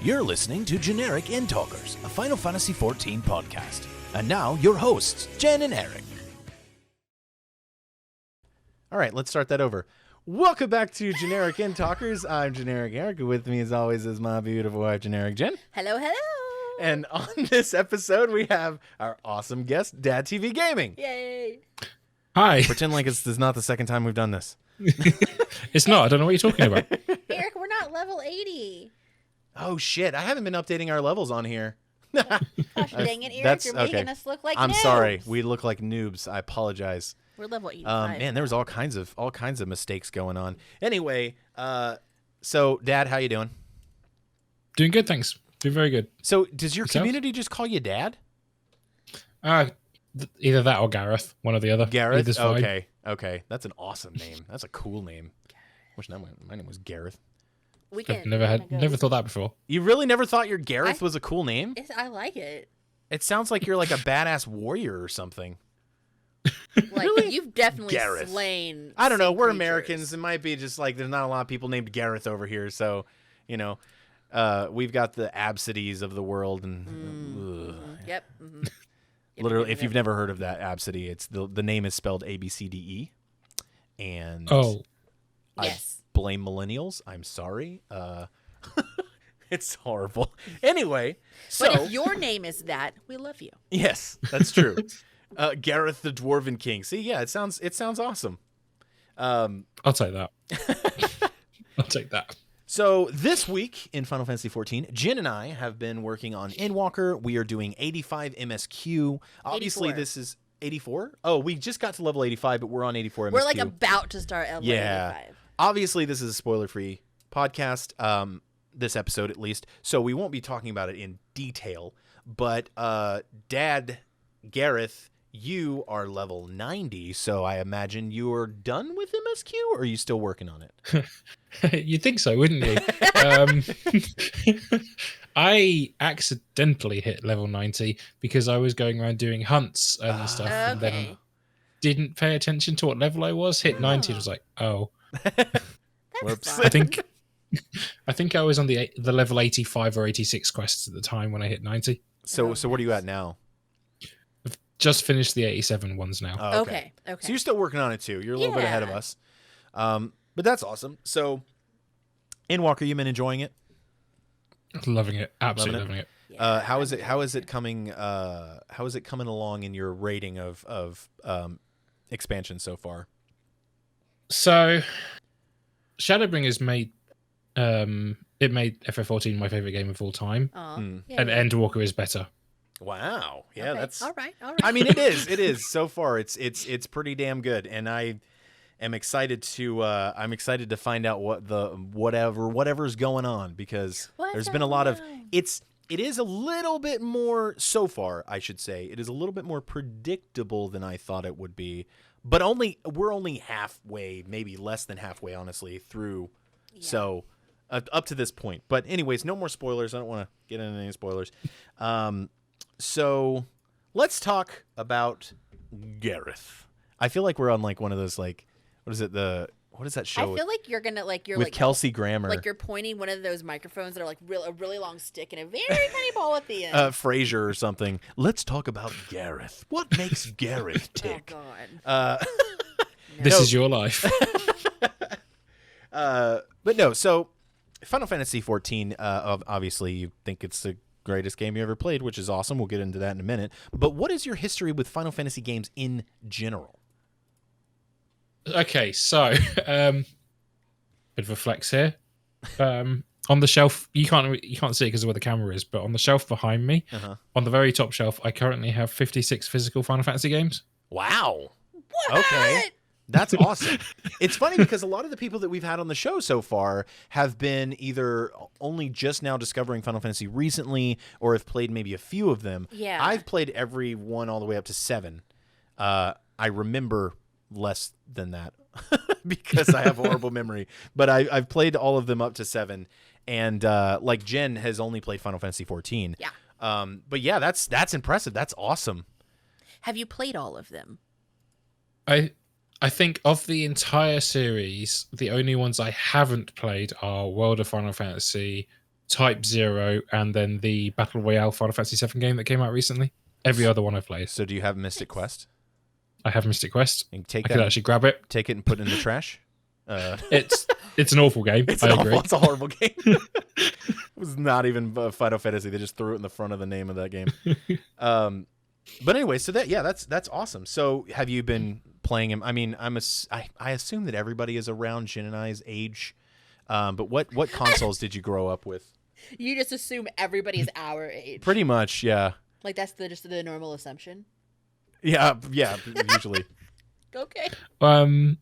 You're listening to JenEric Endtalkers, a Final Fantasy XIV podcast. And now, your hosts, Jen and Eric. All right, let's start that over. Welcome back to JenEric Endtalkers. I'm JenEric Eric. With me, as always, is my beautiful wife, JenEric Jen. Hello, hello. And on this episode, we have our awesome guest, toDadTVGaming. Yay. Hi. Pretend like this is not the second time we've done this. It's not. I don't know what you're talking about. Eric, we're not level 80. Oh, shit. I haven't been updating our levels on here. Gosh dang it, Eric. You're making us look like I'm noobs. sorry. We look like noobs. I apologize. We're level 85. Man, there was all kinds of mistakes going on. Anyway, so Dad, how you doing? Doing good, thanks. Doing very good. So does your Yourself? community just call you Dad? Either that or Gareth, one or the other. Gareth? Either's fine. Okay. That's an awesome name. That's a cool name. Wish my name was Gareth. We I've can never thought that before. You really never thought your Gareth was a cool name? I like it. It sounds like you're like a badass warrior or something. Like, you've definitely Gareth. slain. I don't know. sea We're creatures. Americans. It might be just like there's not a lot of people named Gareth over here. So, you know, we've got the Absidies of the world. And Yep. literally, if you've never heard of that Absidy, it's the name is spelled ABCDE. And Yes. I blame millennials. I'm sorry. It's horrible. Anyway, so But if your name is that, we love you. yes, that's true. Gareth the Dwarven King. See, yeah, it sounds awesome. I'll take that. I'll take that. So this week in Final Fantasy XIV, Jen and I have been working on Endwalker. We are doing 85 MSQ. Obviously, 84. this is 84. Oh, we just got to level 85, but we're on 84 MSQ. We're like about to start level Yeah. 85. Obviously, this is a spoiler-free podcast, this episode at least, so we won't be talking about it in detail. But Dad, Gareth, you are level 90, so I imagine you're done with MSQ, or are you still working on it? You'd think so, wouldn't you? I accidentally hit level 90 because I was going around doing hunts and stuff, and then Okay. didn't pay attention to what level I was. Hit 90 and was like, oh. Whoops. fine. I think I was on the level 85 or 86 quests at the time when I hit 90. So what are you at now? Just finished the 87 ones now. Oh, Okay. So you're still working on it too. You're a little bit ahead of Yeah. us. But that's awesome. So, Endwalker, you been enjoying it? Loving it. Absolutely Loving loving it. Yeah, How is I'm it? really How is it good. coming? How is it coming along in your rating of expansion so far? So, Shadowbringers made FF14 my favorite game of all time, Aw, Hmm. yay. and Endwalker is better. Wow. Yeah, Okay. that's. all right. I mean, it is. It is so far. It's pretty damn good, and I am excited to. I'm excited to find out what the whatever's going on, because there's been a lot of. It is a little bit more so far. I should say it is a little bit more predictable than I thought it would be, but we're only halfway, maybe less than halfway, honestly, through. Yeah. So. Up to this point, but anyways, no more spoilers. I don't want to get into any spoilers. So let's talk about Gareth. I feel like we're on like one of those like what is that show I feel like you're gonna with like Kelsey Grammer, like you're pointing one of those microphones that are like a really long stick and a very tiny ball at the end. Frasier or something. Let's talk about Gareth. What makes Gareth Oh tick? God. This is your life. But no. So Final Fantasy XIV. Obviously, you think it's the greatest game you ever played, which is awesome. We'll get into that in a minute. But what is your history with Final Fantasy games in general? Okay, so bit of a flex here. On the shelf, you can't see it because of where the camera is, but on the shelf behind me, on the very top shelf, I currently have 56 physical Final Fantasy games. Wow. What? Okay. That's awesome. It's funny because a lot of the people that we've had on the show so far have been either only just now discovering Final Fantasy recently or have played maybe a few of them. Yeah. I've played every one all the way up to 7. I remember less than that because I have horrible memory. But I've played all of them up to 7. And like Jen has only played Final Fantasy 14. Yeah. But yeah, that's impressive. That's awesome. Have you played all of them? I think of the entire series, the only ones I haven't played are World of Final Fantasy, Type 0, and then the Battle Royale Final Fantasy VII game that came out recently. Every other one I've played. So do you have Mystic Quest? I have Mystic Quest. And I could actually grab it. Take it and put it in the trash? It's an awful game. It's a horrible game. It was not even Final Fantasy. They just threw it in the front of the name of that game. But anyway, so that's awesome. So have you been playing him? I mean, I assume that everybody is around Jin and I's age. But what consoles did you grow up with? You just assume everybody's our age. Pretty much, yeah. Like that's just the normal assumption. Yeah, usually. Okay. Well,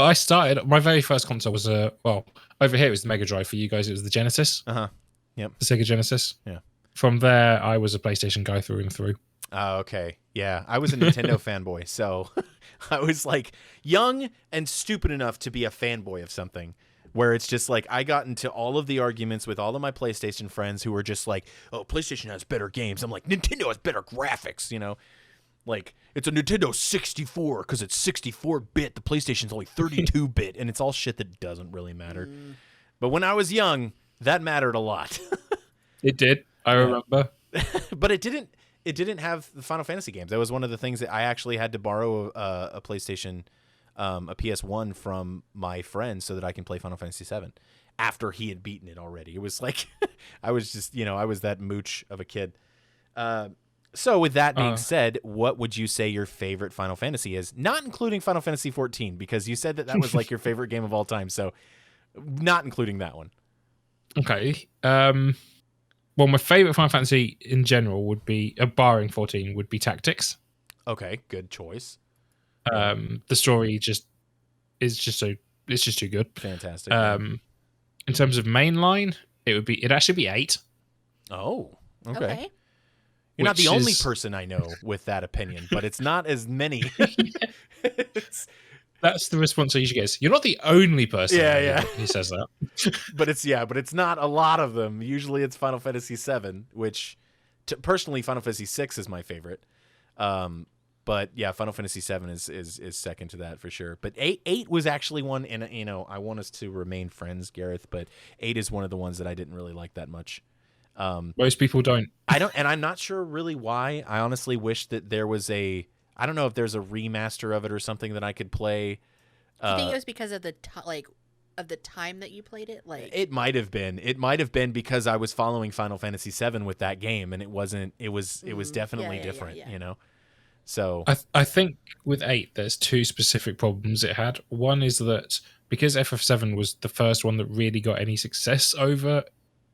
I started. My very first console was over here it was the Mega Drive. For you guys, it was the Genesis. Yep. The Sega Genesis. Yeah. From there, I was a PlayStation guy through and through. Oh, okay. Yeah, I was a Nintendo fanboy, so I was like young and stupid enough to be a fanboy of something. Where it's just like I got into all of the arguments with all of my PlayStation friends who were just like, "Oh, PlayStation has better games." I'm like, "Nintendo has better graphics," you know. Like, it's a Nintendo 64 because it's 64-bit. The PlayStation's only 32-bit, and it's all shit that doesn't really matter. But when I was young, that mattered a lot. It did. I remember. But it didn't have the Final Fantasy games. That was one of the things that I actually had to borrow a PlayStation, a PS1 from my friend so that I can play Final Fantasy VII after he had beaten it already. It was like, I was just, I was that mooch of a kid. So with that being said, what would you say your favorite Final Fantasy is? Not including Final Fantasy XIV, because you said that was like your favorite game of all time. So not including that one. Okay. Well, my favorite Final Fantasy in general would be, barring 14, would be Tactics. Okay, good choice. The story is just too good. Fantastic. In terms of mainline, it'd actually be 8. Oh, okay. You're not Which the only person I know with that opinion, but it's not as many. That's the response I usually get. You're not the only person who says that. but it's not a lot of them. Usually it's Final Fantasy VII, which personally Final Fantasy VI is my favorite. But yeah, Final Fantasy VII is second to that for sure. But 8 was actually one, and I want us to remain friends, Gareth, but 8 is one of the ones that I didn't really like that much. Most people don't. I don't, and I'm not sure really why. I honestly wish that there was I don't know if there's a remaster of it or something that I could play. Do you think it was because of the time that you played it? Like, it might have been. It might have been because I was following Final Fantasy VII with that game, and it wasn't. It was definitely different. So I think with 8, there's 2 specific problems it had. One is that because FF7 was the first one that really got any success over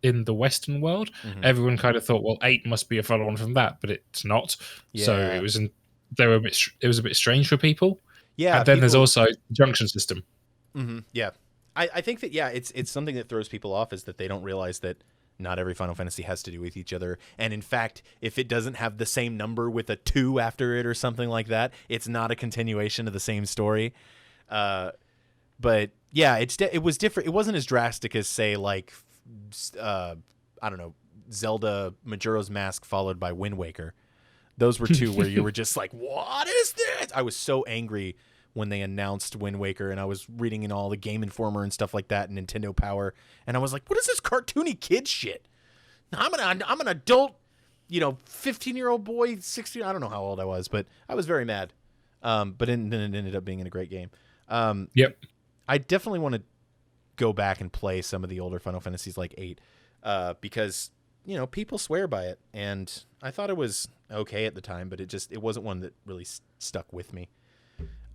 in the Western world, everyone kind of thought, well, 8 must be a follow-on from that, but it's not. Yeah. So it was a bit strange for people. Yeah, and then there's also the junction system. Yeah, I think that it's something that throws people off is that they don't realize that not every Final Fantasy has to do with each other. And in fact, if it doesn't have the same number with a 2 after it or something like that, it's not a continuation of the same story. But yeah, it was different. It wasn't as drastic as, say, like I don't know, Zelda Majora's Mask followed by Wind Waker. Those were 2 where you were just like, what is this? I was so angry when they announced Wind Waker, and I was reading in all the Game Informer and stuff like that, and Nintendo Power, and I was like, what is this cartoony kid shit? I'm an adult, 15-year-old boy, 16. I don't know how old I was, but I was very mad. But then it ended up being a great game. Yep. I definitely want to go back and play some of the older Final Fantasies like 8, because people swear by it, and I thought it was okay at the time, but it wasn't one that really stuck with me.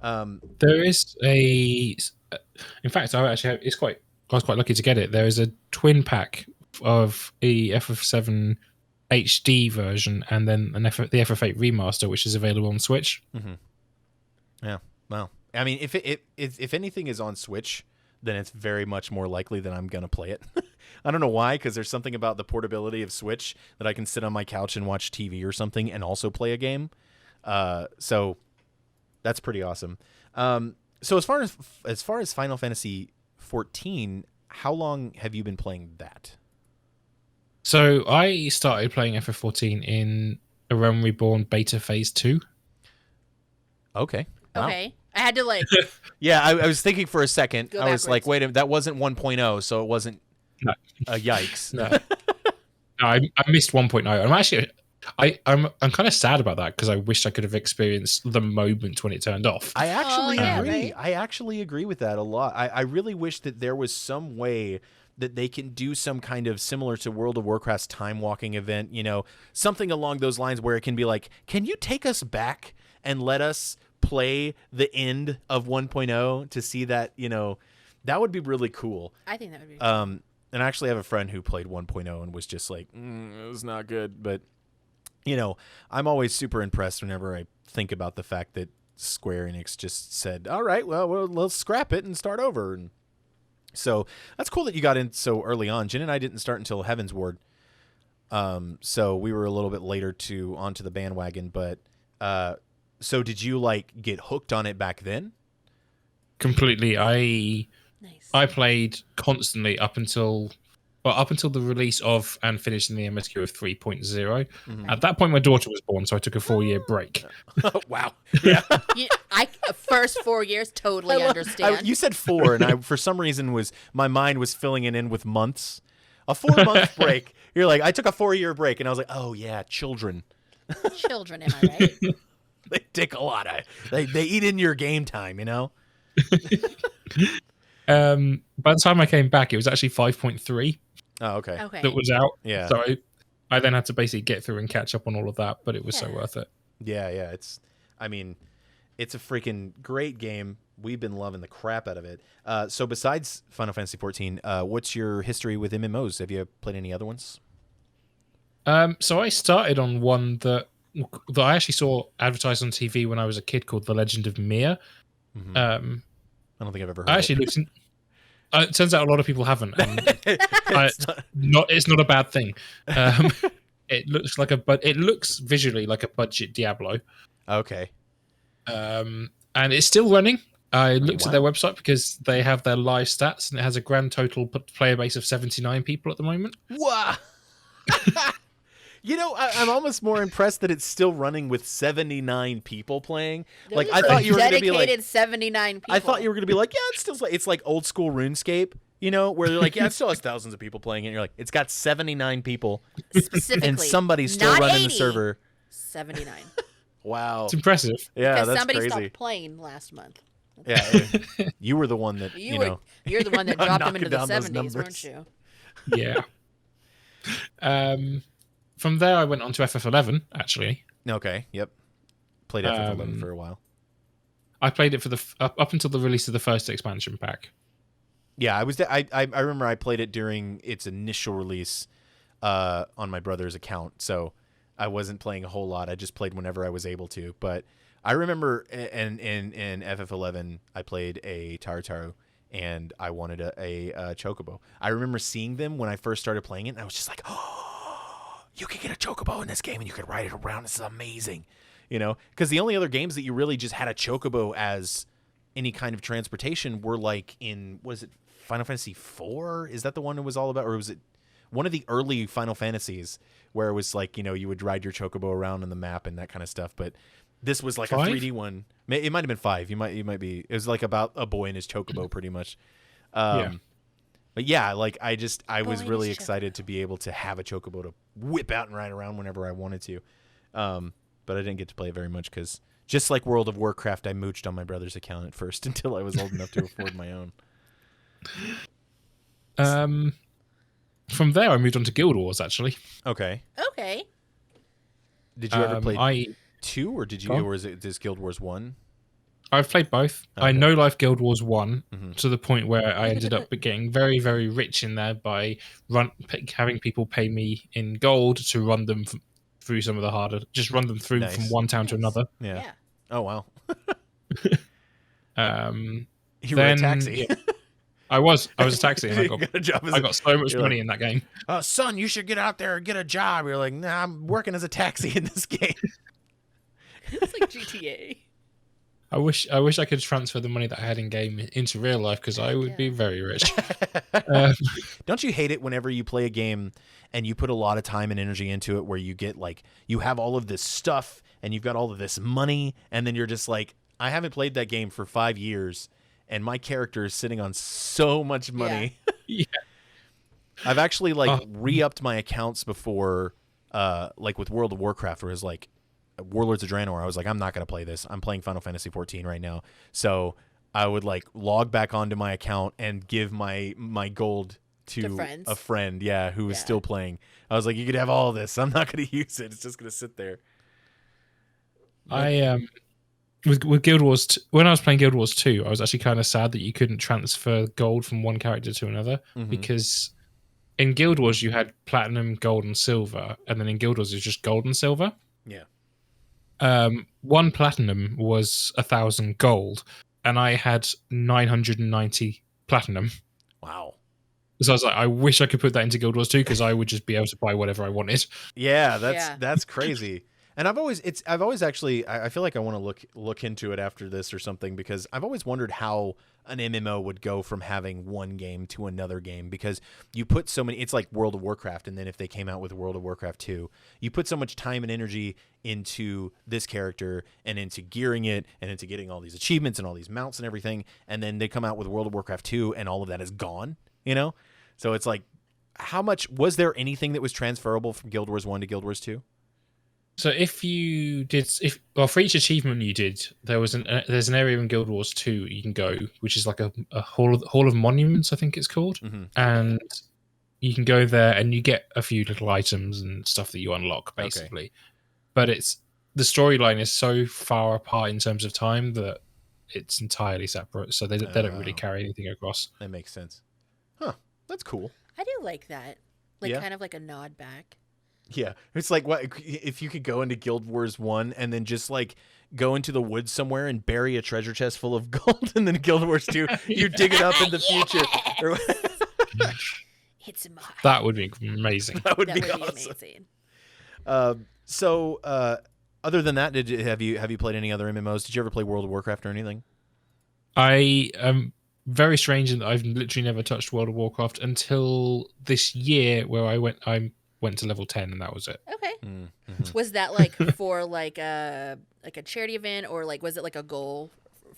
There is in fact, I was quite lucky to get it. There is a twin pack of the FF7 HD version and then the FF8 remaster, which is available on Switch. Yeah, well, I mean, if anything is on Switch, then it's very much more likely that I'm gonna play it. I don't know why, because there's something about the portability of Switch that I can sit on my couch and watch TV or something and also play a game. So that's pretty awesome. So as far as Final Fantasy 14, how long have you been playing that? So I started playing FF14 in A Realm Reborn Beta Phase 2. Okay. Wow. Okay. I had to Yeah, I was thinking for a second. Go I was backwards. like, wait a minute, that wasn't 1.0, so it wasn't No. Yikes. No. No, I missed 1.0. I'm actually, I'm kind of sad about that because I wish I could have experienced the moment when it turned off. I actually agree. Right? I actually agree with that a lot. I really wish that there was some way that they can do some kind of similar to World of Warcraft's time walking event, you know, something along those lines where it can be like, can you take us back and let us play the end of 1.0 to see that, you know, that would be really cool. I think that would be And I actually have a friend who played 1.0 and was just like, it was not good. But, you know, I'm always super impressed whenever I think about the fact that Square Enix just said, all right, well, let's scrap it and start over. And so that's cool that you got in so early on. Jen and I didn't start until Heaven's Ward. So we were a little bit later onto the bandwagon. But so did you like get hooked on it back then? Completely. nice. I played constantly up until the release of and finishing the MSQ of 3.0. Mm-hmm. At that point, my daughter was born, so I took a 4-year break. Wow. Yeah. I first 4 years totally understand. You said 4, and I for some reason my mind was filling it in with months. A 4-month break. You're like, I took a 4-year break, and I was like, oh yeah, children. Children, am I right? They take a lot. They eat in your game time, you know. By the time I came back, it was actually 5.3 Oh, okay. that was out. Yeah. So I then had to basically get through and catch up on all of that, but it was so worth it. Yeah. It's a freaking great game. We've been loving the crap out of it. So besides Final Fantasy 14, what's your history with MMOs? Have you played any other ones? So I started on one that I actually saw advertised on TV when I was a kid called The Legend of Mir. Mm-hmm. I don't think I've ever heard I actually looked in, it turns out a lot of people haven't. And it's not a bad thing. It looks visually like a budget Diablo. Okay. And it's still running. I looked at their website because they have their live stats, and it has a grand total player base of 79 people at the moment. Wow. You know, I'm almost more impressed that it's still running with 79 people playing. Like, I thought you were going to be like dedicated 79 people. I thought you were going to be like, yeah, it's like old school RuneScape, you know, where they're like, yeah, it still has thousands of people playing it. And you're like, it's got 79 people, specifically, and somebody's still not running 80, the server. 79. Wow, It's impressive. yeah, Because that's somebody crazy. stopped playing last month. Yeah, you were the one that You're the one that dropped them into the knocking down those 70s, weren't numbers. you? Yeah. From there, I went on to FF11. Actually, Okay, yep. Played FF11 for a while. I played it for up until the release of the first expansion pack. Yeah, I remember I played it during its initial release on my brother's account, so I wasn't playing a whole lot. I just played whenever I was able to. But I remember in FF11, I played a Tartaru, and I wanted a Chocobo. I remember seeing them when I first started playing it, and I was just like, oh, you can get a Chocobo in this game, and you can ride it around. This is amazing. You know, because the only other games that you really just had a Chocobo as any kind of transportation were like was it Final Fantasy IV? Is that the one it was all about? Or was it one of the early Final Fantasies where it was like, you know, you would ride your Chocobo around on the map and that kind of stuff? But this was like 5? a 3D one. It might have been 5. You might be. It was like about a boy and his Chocobo pretty much. But yeah, like I was really excited to be able to have a Chocobo to whip out and ride around whenever I wanted to. But I didn't get to play it very much because just like World of Warcraft, I mooched on my brother's account at first until I was old enough to afford my own. From there, I moved on to Guild Wars. Actually, Okay. Did you ever play 2, or or is it Guild Wars 1? I've played both. Okay. I know Life Guild Wars 1 to the point where I ended up getting very, very rich in there by having people pay me in gold to run them through some of the harder, just run them through from one town to another. Yeah. Oh, wow. You were a taxi. Yeah, I was a taxi, and I got so much money like, in that game. Son, you should get out there and get a job. You're like, nah, I'm working as a taxi in this game. It's like GTA. I wish I could transfer the money that I had in game into real life, because I would be very rich. Don't you hate it whenever you play a game and you put a lot of time and energy into it, where you get like, you have all of this stuff and you've got all of this money, and then you're just like, I haven't played that game for 5 years and my character is sitting on so much money. Yeah. I've actually like re-upped my accounts before, like with World of Warcraft, where it was like Warlords of Draenor. I was like, I'm not gonna play this. I'm playing Final Fantasy 14 right now. So I would like log back onto my account and give my gold to a friend, who was still playing. I was like, you could have all of this. I'm not gonna use it. It's just gonna sit there. With Guild Wars, when I was playing Guild Wars 2, I was actually kind of sad that you couldn't transfer gold from one character to another, because in Guild Wars you had platinum, gold, and silver, and then in Guild Wars it's just gold and silver. Yeah. One platinum was 1,000 gold, and I had 990 platinum. Wow. So I was like, I wish I could put that into Guild Wars 2, because I would just be able to buy whatever I wanted. Yeah, that's crazy. And I've always actually, I feel like I want to look into it after this or something, because I've always wondered how an MMO would go from having one game to another game, because you put so many, it's like World of Warcraft. And then if they came out with World of Warcraft 2, you put so much time and energy into this character and into gearing it and into getting all these achievements and all these mounts and everything. And then they come out with World of Warcraft 2 and all of that is gone, you know? So it's like, how much, was there anything that was transferable from Guild Wars 1 to Guild Wars 2? So for each achievement you did, there's an area in Guild Wars 2 you can go, which is like a hall of monuments, I think it's called, and you can go there and you get a few little items and stuff that you unlock, basically. Okay. But the storyline is so far apart in terms of time that it's entirely separate, so they don't really carry anything across. That makes sense. Huh? That's cool. I do like that, kind of like a nod back. Yeah, it's like, what if you could go into Guild Wars 1 and then just like go into the woods somewhere and bury a treasure chest full of gold, and then Guild Wars 2 you dig it up in the future. It's mine. That would be amazing. That would be amazing. So other than that, have you played any other MMOs? Did you ever play World of Warcraft or anything? I am very strange in that I've literally never touched World of Warcraft until this year, where I went to level 10, and that was it. Okay. Was that like for like a charity event, or like was it like a goal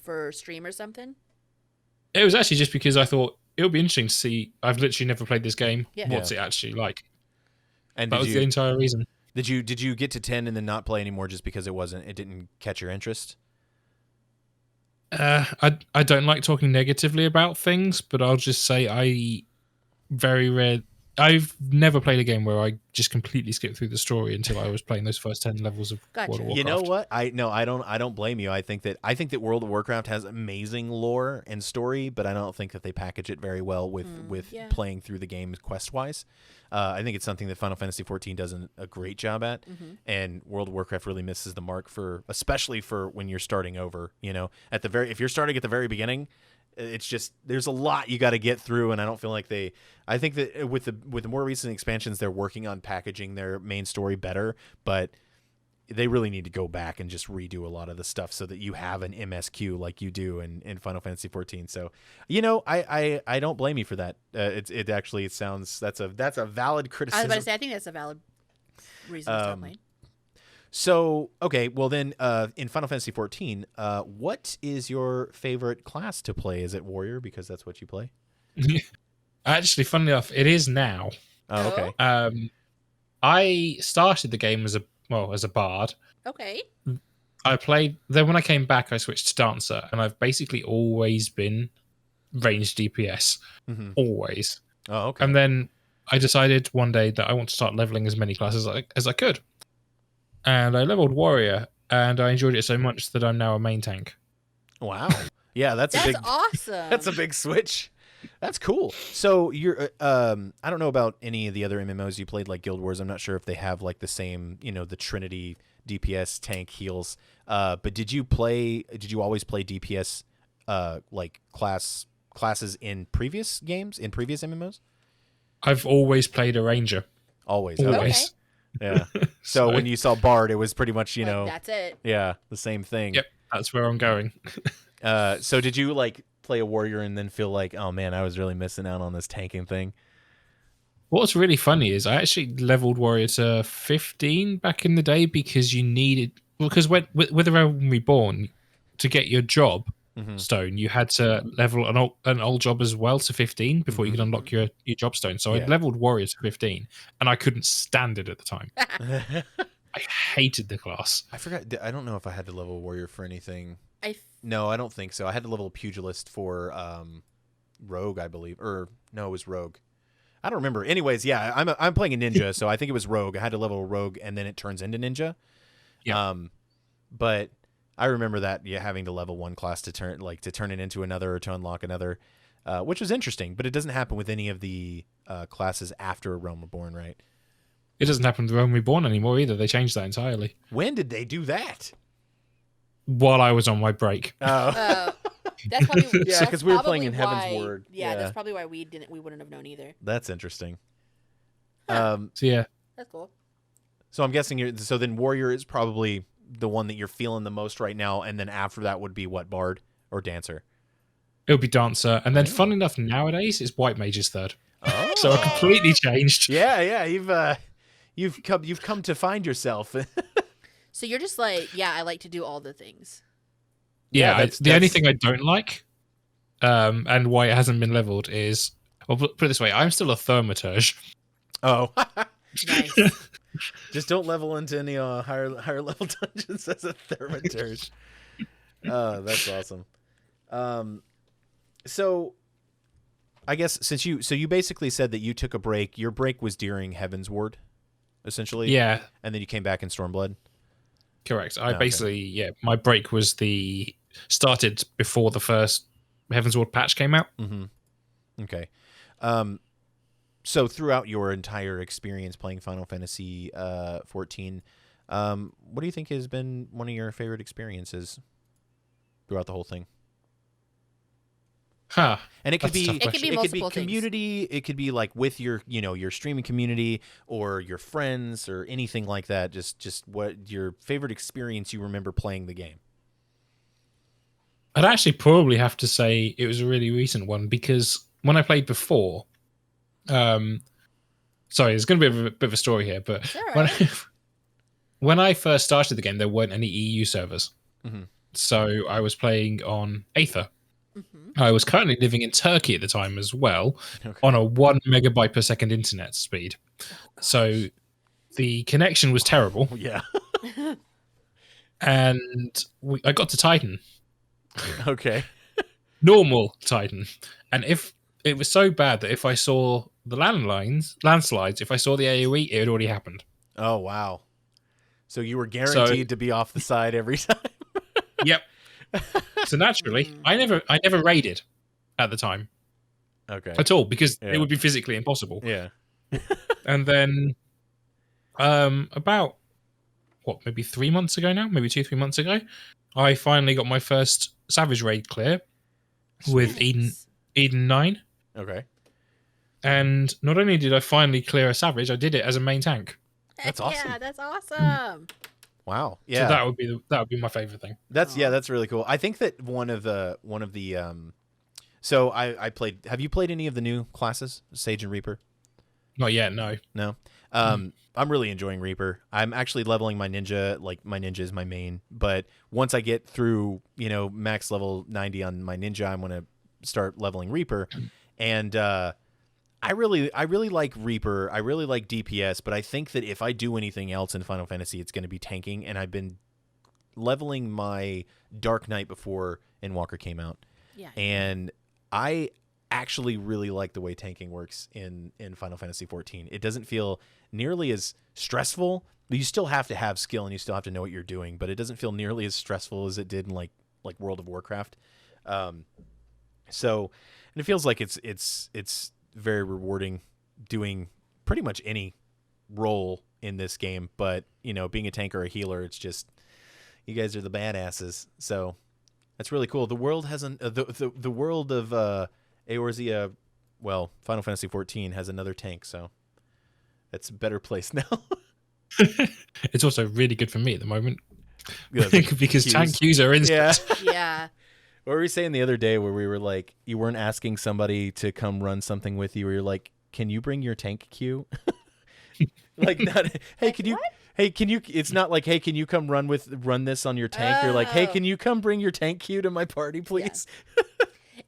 for stream or something? It was actually just because I thought it would be interesting to see. I've literally never played this game. Yeah. What's it actually like? And that was the entire reason. Did you get to 10 and then not play anymore just because it didn't catch your interest? I don't like talking negatively about things, but I'll just say I've never played a game where I just completely skipped through the story until I was playing those first 10 levels of World of Warcraft. You know what? I don't blame you. I think that World of Warcraft has amazing lore and story, but I don't think that they package it very well with playing through the game quest-wise. I think it's something that Final Fantasy XIV does a great job at, and World of Warcraft really misses the mark especially for when you're starting over. You know, if you're starting at the very beginning, it's just, there's a lot you got to get through, and I don't feel like I think that with the more recent expansions, they're working on packaging their main story better, but they really need to go back and just redo a lot of the stuff so that you have an MSQ like you do in Final Fantasy XIV. So, you know, I don't blame you for that. It actually sounds, that's a valid criticism. I was about to say, I think that's a valid reason to stop playing. So, okay, well then, in Final Fantasy XIV, what is your favorite class to play? Is it Warrior, because that's what you play? Actually, funnily enough, it is now. Oh, okay. I started the game as a bard. Okay. I played, then when I came back, I switched to dancer, and I've basically always been ranged DPS. Always. Oh, okay. And then I decided one day that I want to start leveling as many classes as I could. And I leveled Warrior, and I enjoyed it so much that I'm now a main tank. Wow. Yeah, that's awesome. That's a big switch. That's cool. So you're I don't know about any of the other MMOs you played, like Guild Wars. I'm not sure if they have like the same, you know, the Trinity DPS tank heals. But did you always play DPS like classes in previous games, in previous MMOs? I've always played a ranger. Always. Okay. Yeah. So when you saw Bard, it was pretty much, you know, that's it. Yeah, the same thing. Yep, that's where I'm going. So did you like play a warrior and then feel like, oh man, I was really missing out on this tanking thing? What's really funny is I actually leveled warrior to 15 back in the day because you needed, because with the Realm Reborn, to get your job, stone, you had to level an old job as well to 15 before you could unlock your job stone. So I leveled warrior to 15, and I couldn't stand it at the time. I hated the class. I forgot. I don't know if I had to level warrior for anything. No, I don't think so. I had to level pugilist for rogue, I believe. Or no, it was rogue. I don't remember. Anyways, yeah, I'm playing a ninja, so I think it was rogue. I had to level rogue, and then it turns into ninja. Yeah. But I remember that having to level one class to turn it into another or to unlock another, which was interesting. But it doesn't happen with any of the classes after Realm Reborn, right? It doesn't happen with Realm Reborn anymore either. They changed that entirely. When did they do that? While I was on my break. Oh. That's probably because we were playing in Heaven's Ward. Yeah, that's probably why we wouldn't have known either. That's interesting. So yeah, that's cool. So I'm guessing so then warrior is probably the one that you're feeling the most right now, and then after that would be what, bard or dancer? It would be dancer, and then fun enough nowadays it's white mage is third. Oh. So it completely changed. Yeah, you've come to find yourself. So you're just like, I like to do all the things. Yeah, the only thing I don't like, and why it hasn't been leveled is, well, put it this way, I'm still a thaumaturge. Oh. Nice. Just don't level into any higher level dungeons as a thaumaturge. Oh, that's awesome. So I guess since you basically said that you took a break, your break was during Heaven's Ward, essentially. Yeah. And then you came back in Stormblood. Correct. My break was started before the first Heaven's Ward patch came out. Mm-hmm. Okay. So throughout your entire experience playing Final Fantasy 14, what do you think has been one of your favorite experiences throughout the whole thing? Huh. And it could be multiple community. Things. It could be like with your streaming community or your friends or anything like that. Just what your favorite experience you remember playing the game. I'd actually probably have to say it was a really recent one, because when I played before, sorry, there's going to be a bit of a story here, but when I first started the game, there weren't any EU servers. Mm-hmm. So I was playing on Aether. I was currently living in Turkey at the time as well, on a 1 megabyte per second internet speed. So the connection was terrible. Yeah. And I got to Titan. Okay. Normal Titan. And if it was so bad that if I saw the landslides, if I saw the AoE, it had already happened. Oh, wow. So you were guaranteed to be off the side every time. Yep. So naturally, I never raided at the time. Okay. At all, because it would be physically impossible. Yeah. And then about maybe 3 months ago now, maybe 2-3 months ago, I finally got my first Savage raid clear with Eden 9. Okay. And not only did I finally clear a Savage, I did it as a main tank. That's awesome. Yeah, that's awesome. Wow. Yeah. So that would be my favorite thing. That's really cool. I think that one of the so I played. Have you played any of the new classes, Sage and Reaper? Not yet, no. No. I'm really enjoying Reaper. I'm actually leveling my ninja. Like, my ninja is my main, but once I get through, max level 90 on my ninja, I'm gonna start leveling Reaper. And I really like Reaper. I really like DPS, but I think that if I do anything else in Final Fantasy, it's going to be tanking. And I've been leveling my Dark Knight before Endwalker came out. Yeah. And I actually really like the way tanking works in Final Fantasy 14. It doesn't feel nearly as stressful, but you still have to have skill and you still have to know what you're doing, but it doesn't feel nearly as stressful as it did in like World of Warcraft. So, and it feels like it's very rewarding doing pretty much any role in this game, but being a tank or a healer, it's just, you guys are the badasses. So that's really cool. The world hasn't the world of Eorzea, well, Final Fantasy 14 has another tank, so it's a better place now. It's also really good for me at the moment. Yeah, because tank queues are instant. Yeah. What were we saying the other day where we were like, you weren't asking somebody to come run something with you, where you're like, can you bring your tank queue? Like, not, hey, Hey, can you? It's not like, hey, can you come run this on your tank? You're like, hey, can you come bring your tank queue to my party, please? Yeah.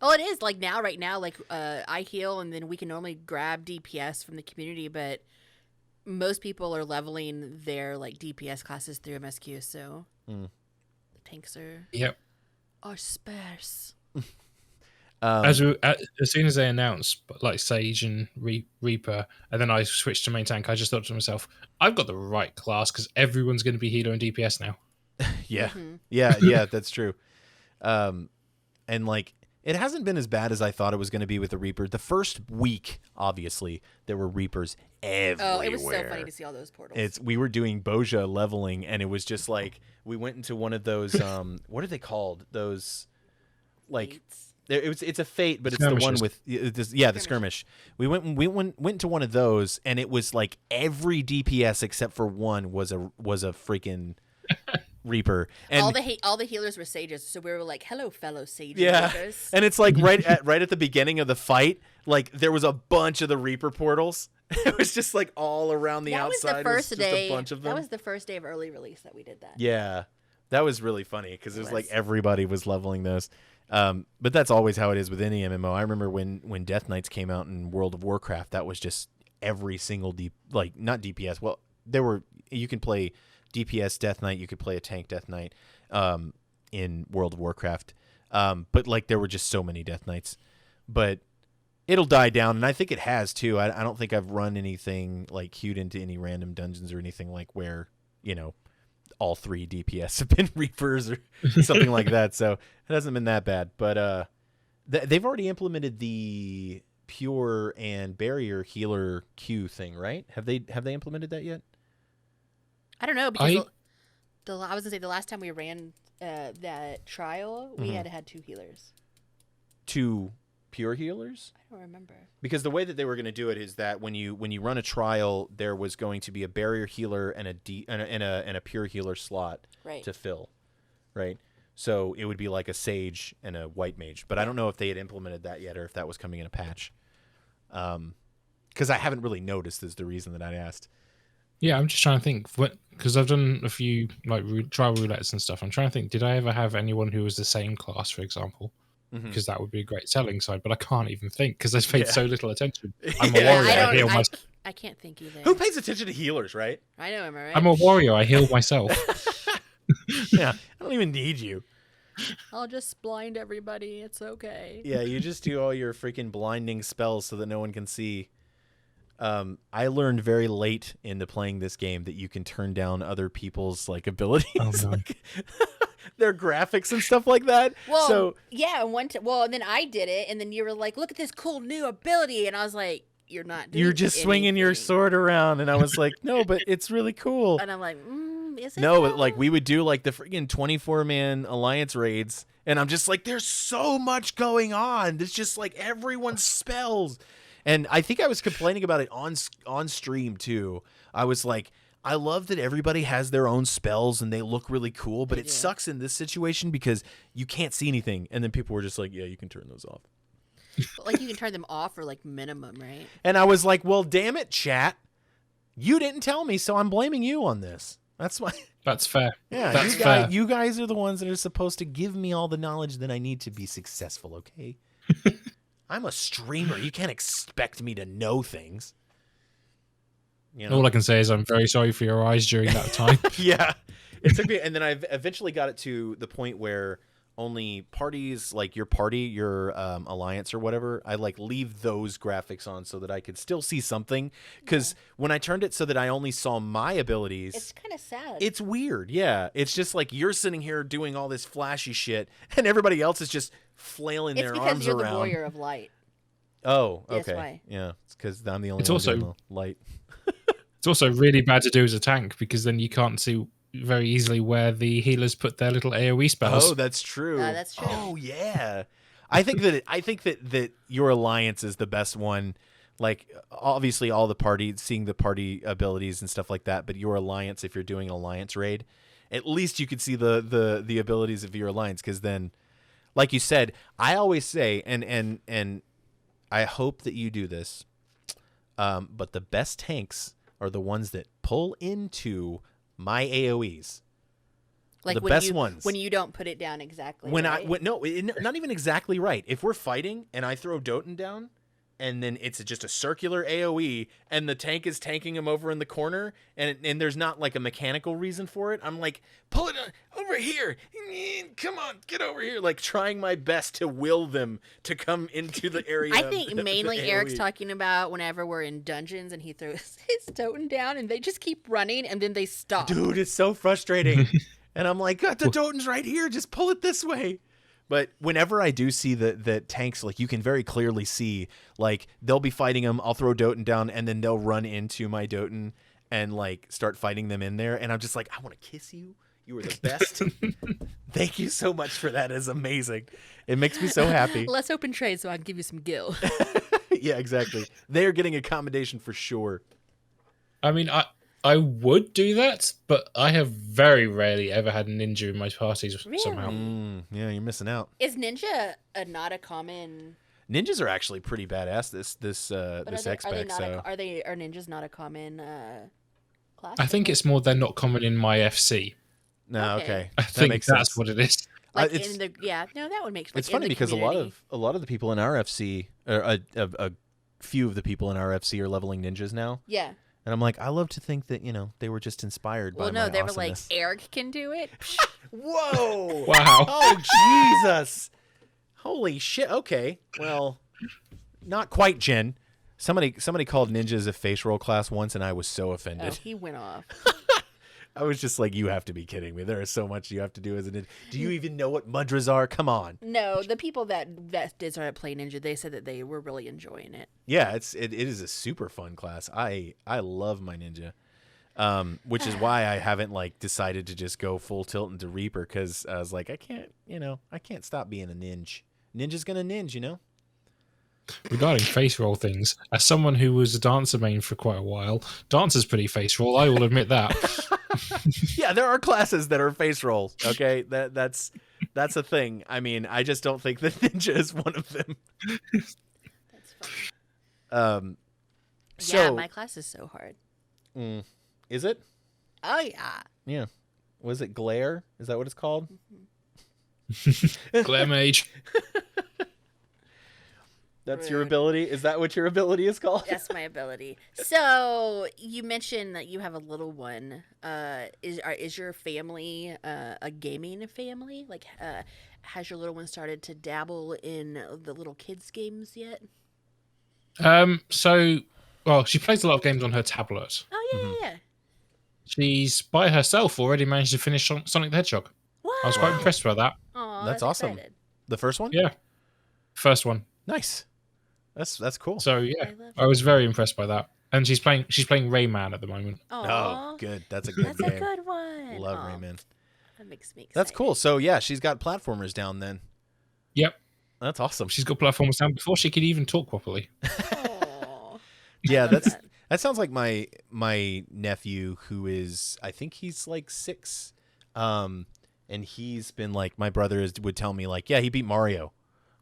Well, it is like right now, like I heal, and then we can normally grab DPS from the community, but most people are leveling their like DPS classes through MSQ, so the tanks are sparse. As soon as they announced like Sage and Reaper, and then I switched to main tank, I just thought to myself, I've got the right class because everyone's going to be healer and DPS now. Yeah, yeah, that's true. And like, it hasn't been as bad as I thought it was going to be with the Reaper. The first week, obviously, there were Reapers everywhere. Oh, it was so funny to see all those portals. We were doing Boja leveling, and it was just like we went into one of those. What are they called? Those like. Fates. It's a fate, but it's the one with the skirmish. We went to one of those, and it was like every DPS except for one was a freaking Reaper, and all the healers were sages. So we were like, "Hello, fellow sages." Yeah, and it's like right at the beginning of the fight, like there was a bunch of the Reaper portals. It was just like all around the outside. That was the first day. A bunch of them. That was the first day of early release that we did that. Yeah, that was really funny because it was like everybody was leveling those. But that's always how it is with any MMO. I remember when Death Knights came out in World of Warcraft, that was just every single not DPS. Well, you can play DPS Death Knight, you could play a tank Death Knight, in World of Warcraft. But like there were just so many Death Knights, but it'll die down. And I think it has too. I don't think I've run anything like queued into any random dungeons or anything like where, all 3 DPS have been Reapers or something like that. So it hasn't been that bad. But they've already implemented the pure and barrier healer queue thing, right? Have they implemented that yet? I don't know, because I was gonna say the last time we ran that trial, we had 2 healers. 2 pure healers? I don't remember. Because the way that they were going to do it is that when you run a trial, there was going to be a barrier healer and a pure healer slot to fill, right? So it would be like a sage and a white mage. But I don't know if they had implemented that yet or if that was coming in a patch. Because I haven't really noticed is the reason that I asked. Yeah, I'm just trying to think, because I've done a few like trial roulettes and stuff. I'm trying to think, did I ever have anyone who was the same class, for example? Because that would be a great selling side, but I can't even think because I've paid so little attention. I'm a warrior. I can't think either. Who pays attention to healers, right? I know, am I right? I'm a warrior. I heal myself. Yeah, I don't even need you. I'll just blind everybody. It's okay. Yeah, you just do all your freaking blinding spells so that no one can see. I learned very late into playing this game that you can turn down other people's like abilities. Oh, no. Like, their graphics and stuff like that. Well, so yeah, and then I did it, and then you were like, "Look at this cool new ability," and I was like, "You're not doing You're just anything. Swinging your sword around," and I was like, "No, but it's really cool." And I'm like, "Is it?" No, but like we would do like the freaking 24-man alliance raids, and I'm just like, "There's so much going on. There's just like everyone's spells." And I think I was complaining about it on stream too. I was like, I love that everybody has their own spells and they look really cool, but it sucks in this situation because you can't see anything. And then people were just like, yeah, you can turn those off. Like you can turn them off for like minimum, right? And I was like, well, damn it, chat. You didn't tell me, so I'm blaming you on this. That's why. That's fair. Yeah, that's fair. You guys are the ones that are supposed to give me all the knowledge that I need to be successful, okay? I'm a streamer. You can't expect me to know things. You know? All I can say is I'm very sorry for your eyes during that time. Yeah. It took me, and then I eventually got it to the point where only parties, like your party, your alliance or whatever, I like leave those graphics on so that I could still see something. Because when I turned it so that I only saw my abilities, it's kind of sad. It's weird. Yeah. It's just like you're sitting here doing all this flashy shit and everybody else is just flailing their arms around. It's because you're the warrior of light. Oh, okay. That's why. Yeah. It's because I'm the only one doing the light. It's also really bad to do as a tank because then you can't see very easily where the healers put their little AoE spells. Oh, that's true. That's true. Oh, yeah. I think that your alliance is the best one. Like, obviously, all the seeing the party abilities and stuff like that. But your alliance, if you're doing an alliance raid, at least you could see the abilities of your alliance. Because then, like you said, I always say, and I hope that you do this. But the best tanks are the ones that pull into my AoEs. Like the when best you, ones. When you don't put it down exactly. When right? not even exactly right. If we're fighting and I throw Doten down, and then it's just a circular AoE, and the tank is tanking him over in the corner, and there's not like a mechanical reason for it, I'm like, pull it over here. Come on, get over here. Like trying my best to will them to come into the area. I think mainly the Eric's AoE. talking about whenever we're in dungeons and he throws his Doten down and they just keep running and then they stop. Dude, it's so frustrating. And I'm like, God, the Doten's right here. Just pull it this way. But whenever I do see the tanks, like you can very clearly see, like they'll be fighting them. I'll throw Doten down, and then they'll run into my Doten and like start fighting them in there. And I'm just like, I want to kiss you. You were the best. Thank you so much for that. It's amazing. It makes me so happy. Let's open trade so I can give you some gil. Yeah, exactly. They're getting accommodation for sure. I mean, I would do that, but I have very rarely ever had a ninja in my parties somehow. Yeah, you're missing out. Is ninja not a common? Ninjas are actually pretty badass. This X-Spec. Are ninjas not a common class? I think it's more they're not common in my FC. No, okay. I That think makes that's sense. what it is. Like it's- in the that would make. Like, It's in funny the because community. a lot of the people in our FC, or a few of the people in our FC are leveling ninjas now. Yeah. And I'm like, I love to think that, they were just inspired by Well, no, my they were like, awesomeness. Eric can do it. Whoa! Wow. Oh, Jesus! Holy shit! Okay, well, not quite, Jen. Somebody called ninjas a face roll class once, and I was so Oh, offended. he went off. I was just like, you have to be kidding me. There is so much you have to do as a ninja. Do you even know what mudras are? Come on. No, the people that did start playing ninja, they said that they were really enjoying it. Yeah, it is a super fun class. I love my ninja, which is why I haven't like decided to just go full tilt into Reaper, because I was like, I can't stop being a ninja. Ninja's gonna ninja, Regarding face roll things, as someone who was a dancer main for quite a while, dancer's pretty face roll. I will admit that. Yeah, there are classes that are face rolls. Okay, that's a thing. I mean, I just don't think that ninja is one of them. That's fun. So Yeah, my class is so hard. is it? Oh yeah. Yeah. Was it glare? Is that what it's called? Glare mage. That's your Rude. ability? Is that what your ability is called? That's my ability. So you mentioned that you have a little one. Is your family a gaming family? Like, has your little one started to dabble in the little kids games yet? Well, she plays a lot of games on her tablet. Oh yeah, yeah. She's by herself already managed to finish Sonic the Hedgehog. What? I was quite impressed by that. Aw, That's awesome. excited. The first one? Yeah, first one. Nice. That's cool. So yeah, I love I was very impressed by that. And she's playing Rayman at the moment. Aw, Oh, good. That's a good that's game. a good one. Love Aw, Rayman. That makes me excited. That's cool. So yeah, she's got platformers down then. Yep, That's awesome. she's got platforms down before she could even talk properly. Aw. Yeah, love that. that sounds like my nephew, who is, I think he's like 6. And he's been like, my brother would tell me like, yeah, he beat Mario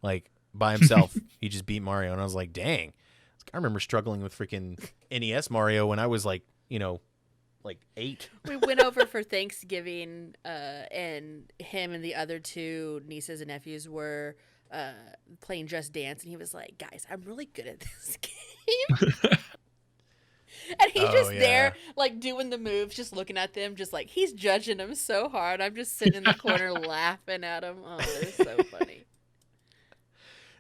like by himself. He just beat Mario, and I was like, dang. I remember struggling with freaking NES Mario when I was like, like 8. We went over for Thanksgiving, and him and the other 2 nieces and nephews were playing Just Dance, and he was like, "Guys, I'm really good at this game." And he's Oh, just yeah. there, like, doing the moves, just looking at them, just like, he's judging them so hard. I'm just sitting in the corner laughing at him. Oh, they're so funny.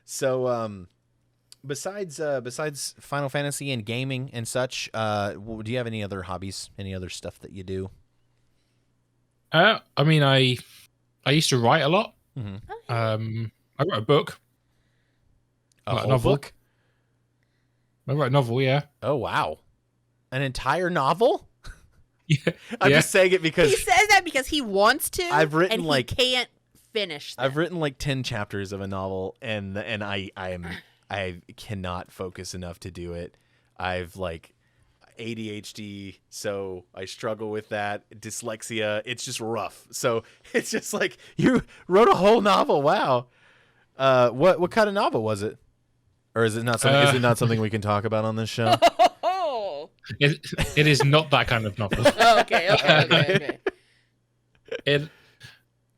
So, besides Final Fantasy and gaming and such, do you have any other hobbies? Any other stuff that you do? I mean, I used to write a lot. Mm-hmm. I wrote a book. A Like a whole novel? book? I wrote a novel, yeah. Oh, wow. An entire novel? Yeah. I'm yeah. just saying it because He says that because he wants to. I've written, and he like- can't finish them. I've written like 10 chapters of a novel, and I cannot focus enough to do it. I've like ADHD, so I struggle with that. Dyslexia, it's just rough. So it's just like, you wrote a whole novel. Wow. What kind of novel was it? Or is it not something? Is it not something we can talk about on this show? Oh, It is not that kind of novel. Oh, okay.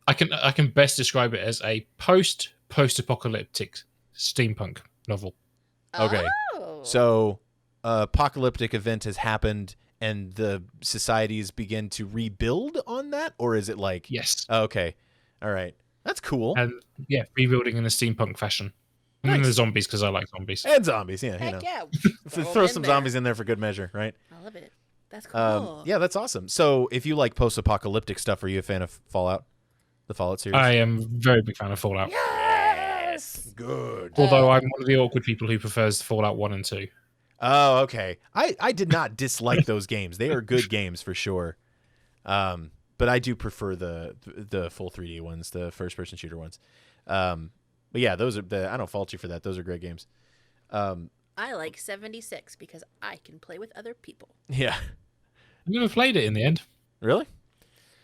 I can best describe it as a post-apocalyptic steampunk novel. Okay. Oh. So, apocalyptic event has happened, and the societies begin to rebuild on that, or is it like? Yes. Okay. All right. That's cool. And yeah, rebuilding in a steampunk fashion. And then the zombies, because I like zombies. And zombies, yeah. Heck yeah. Throw some zombies in there for good measure, right? I love it. That's cool. Yeah, that's awesome. So, if you like post-apocalyptic stuff, are you a fan of Fallout? The Fallout series? I am a very big fan of Fallout. Yes! Good. Although I'm one of the awkward people who prefers Fallout 1 and 2. Oh, okay. I did not dislike those games. They are good games for sure. But I do prefer the full 3D ones, the first-person shooter ones. But yeah, those are I don't fault you for that. Those are great games. I like 76 because I can play with other people. Yeah. I never played it in the end. Really?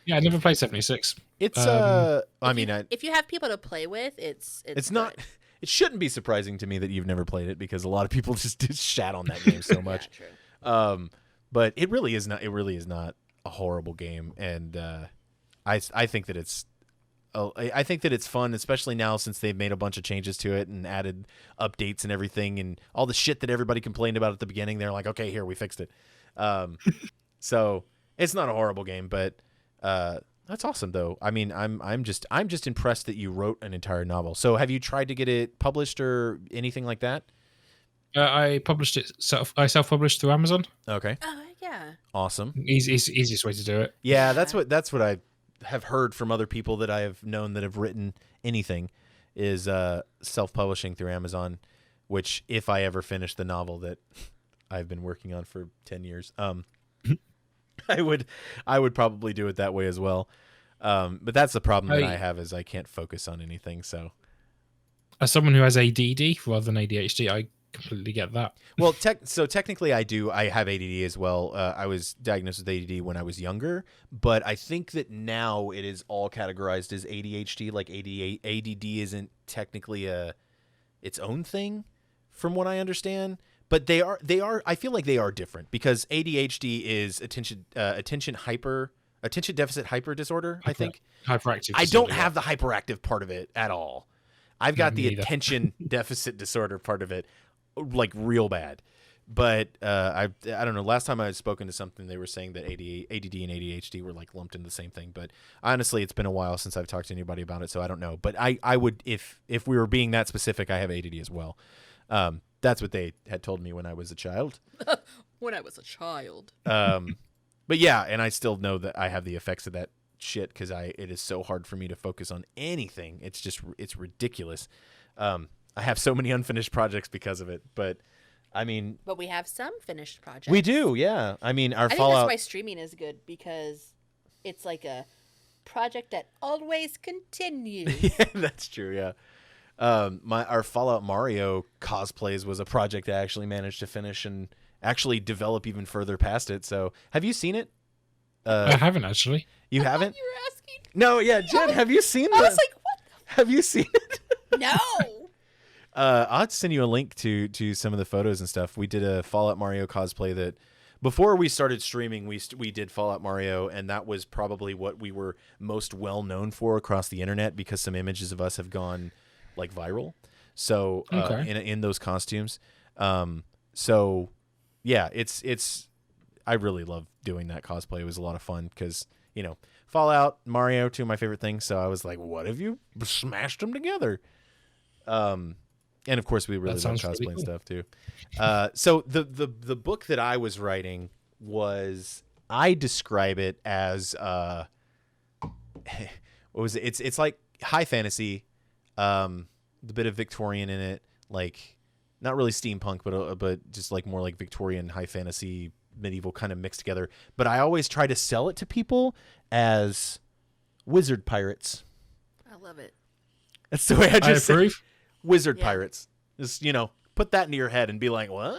Yeah, I never played 76. It's if you have people to play with, it's not. good. It shouldn't be surprising to me that you've never played it because a lot of people just shat on that game so much. Yeah, true. But it really is not. It really is not a horrible game, and I think that it's. I think that it's fun, especially now since they've made a bunch of changes to it and added updates and everything, and all the shit that everybody complained about at the beginning. They're like, okay, here, we fixed it. So it's not a horrible game, but that's awesome though. I mean, I'm just impressed that you wrote an entire novel. So have you tried to get it published or anything like that? I published it. I self-published through Amazon. Okay. Yeah. Awesome. Easiest way to do it. Yeah, that's what I have heard from other people that I have known that have written anything is self-publishing through Amazon, which if I ever finish the novel that I've been working on for 10 years, I would probably do it that way as well. But that's the problem that I have is I can't focus on anything. So as someone who has ADD rather than ADHD, I completely get that. Well, technically I have ADD as well. I was diagnosed with ADD when I was younger, but I think that now it is all categorized as ADHD. Like ADD isn't technically its own thing from what I understand. But they are. I feel like they are different because ADHD is attention deficit hyper disorder. I think hyperactive. I don't have the hyperactive part of it at all. I've got the attention deficit disorder part of it, like real bad. But I don't know. Last time I had spoken to something, they were saying that ADD and ADHD were like lumped into the same thing. But honestly, it's been a while since I've talked to anybody about it, so I don't know. But I would if we were being that specific, I have ADD as well. That's what they had told me when I was a child. But yeah, and I still know that I have the effects of that shit because it is so hard for me to focus on anything. It's ridiculous. I have so many unfinished projects because of it, but I mean, but we have some finished projects. We do, yeah. I mean, I think that's why streaming is good because it's like a project that always continues. Yeah, that's true. Yeah. Our Fallout Mario cosplays was a project I actually managed to finish and actually develop even further past it. So, have you seen it? I haven't actually. You haven't? You were asking. No, yeah, Jen, have you seen I was like, what? Have you seen it? No. I'll have to send you a link to some of the photos and stuff. We did a Fallout Mario cosplay that before we started streaming, we did Fallout Mario, and that was probably what we were most well known for across the internet because some images of us have gone like viral. So in those costumes. So yeah, it's I really love doing that cosplay. It was a lot of fun because, Fallout, Mario, two of my favorite things. So I was like, what if you smashed them together? And of course we really love cosplay and stuff too. So the book that I was writing I describe it as what was it? It's like high fantasy, the bit of Victorian in it, like not really steampunk, but just like more like Victorian high fantasy medieval kind of mixed together. But I always try to sell it to people as wizard pirates. I love it. That's the way I just approve. Say wizard pirates. Just put that into your head and be like, what?